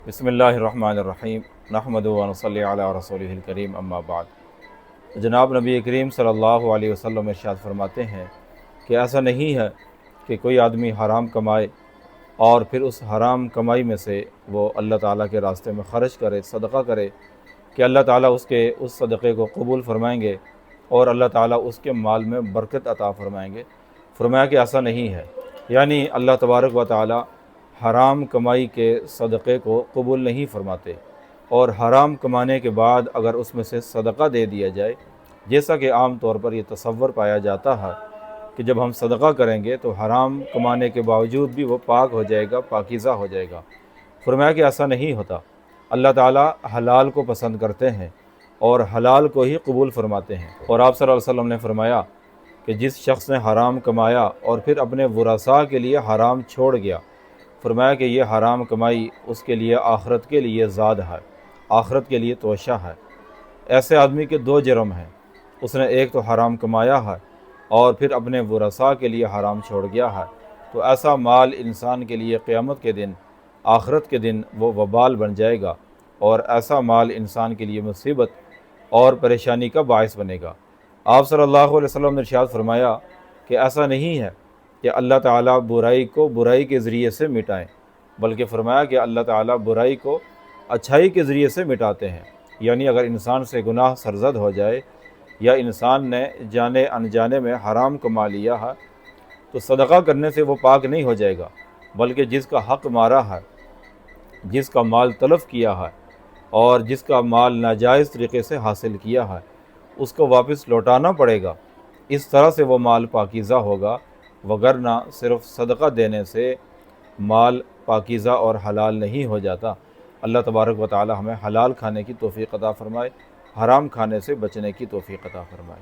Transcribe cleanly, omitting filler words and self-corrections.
بسم اللہ الرحمن الرحیم نحمد و نصلی علی رسولہ الکریم اما بعد۔ جناب نبی کریم صلی اللہ علیہ وسلم ارشاد فرماتے ہیں کہ ایسا نہیں ہے کہ کوئی آدمی حرام کمائے اور پھر اس حرام کمائی میں سے وہ اللہ تعالیٰ کے راستے میں خرچ کرے، صدقہ کرے کہ اللہ تعالیٰ اس صدقے کو قبول فرمائیں گے اور اللہ تعالیٰ اس کے مال میں برکت عطا فرمائیں گے۔ فرمایا کہ ایسا نہیں ہے، یعنی اللہ تبارک و تعالیٰ حرام کمائی کے صدقے کو قبول نہیں فرماتے، اور حرام کمانے کے بعد اگر اس میں سے صدقہ دے دیا جائے، جیسا کہ عام طور پر یہ تصور پایا جاتا ہے کہ جب ہم صدقہ کریں گے تو حرام کمانے کے باوجود بھی وہ پاک ہو جائے گا، پاکیزہ ہو جائے گا۔ فرمایا کہ ایسا نہیں ہوتا، اللہ تعالیٰ حلال کو پسند کرتے ہیں اور حلال کو ہی قبول فرماتے ہیں۔ اور آپ صلی اللہ علیہ وسلم نے فرمایا کہ جس شخص نے حرام کمایا اور پھر اپنے ورثاء کے لیے حرام چھوڑ گیا، فرمایا کہ یہ حرام کمائی اس کے لیے آخرت کے لیے زاد ہے، آخرت کے لیے توشہ ہے۔ ایسے آدمی کے دو جرم ہیں، اس نے ایک تو حرام کمایا ہے اور پھر اپنے ورثاء کے لیے حرام چھوڑ گیا ہے، تو ایسا مال انسان کے لیے قیامت کے دن، آخرت کے دن وہ وبال بن جائے گا، اور ایسا مال انسان کے لیے مصیبت اور پریشانی کا باعث بنے گا۔ آپ صلی اللہ علیہ وسلم نے ارشاد فرمایا کہ ایسا نہیں ہے کہ اللہ تعالیٰ برائی کو برائی کے ذریعے سے مٹائیں، بلکہ فرمایا کہ اللہ تعالیٰ برائی کو اچھائی کے ذریعے سے مٹاتے ہیں۔ یعنی اگر انسان سے گناہ سرزد ہو جائے یا انسان نے جانے انجانے میں حرام کما لیا ہے تو صدقہ کرنے سے وہ پاک نہیں ہو جائے گا، بلکہ جس کا حق مارا ہے، جس کا مال تلف کیا ہے اور جس کا مال ناجائز طریقے سے حاصل کیا ہے، اس کو واپس لوٹانا پڑے گا۔ اس طرح سے وہ مال پاکیزہ ہوگا، وگرنہ صرف صدقہ دینے سے مال پاکیزہ اور حلال نہیں ہو جاتا۔ اللہ تبارک و تعالی ہمیں حلال کھانے کی توفیق عطا فرمائے، حرام کھانے سے بچنے کی توفیق عطا فرمائے۔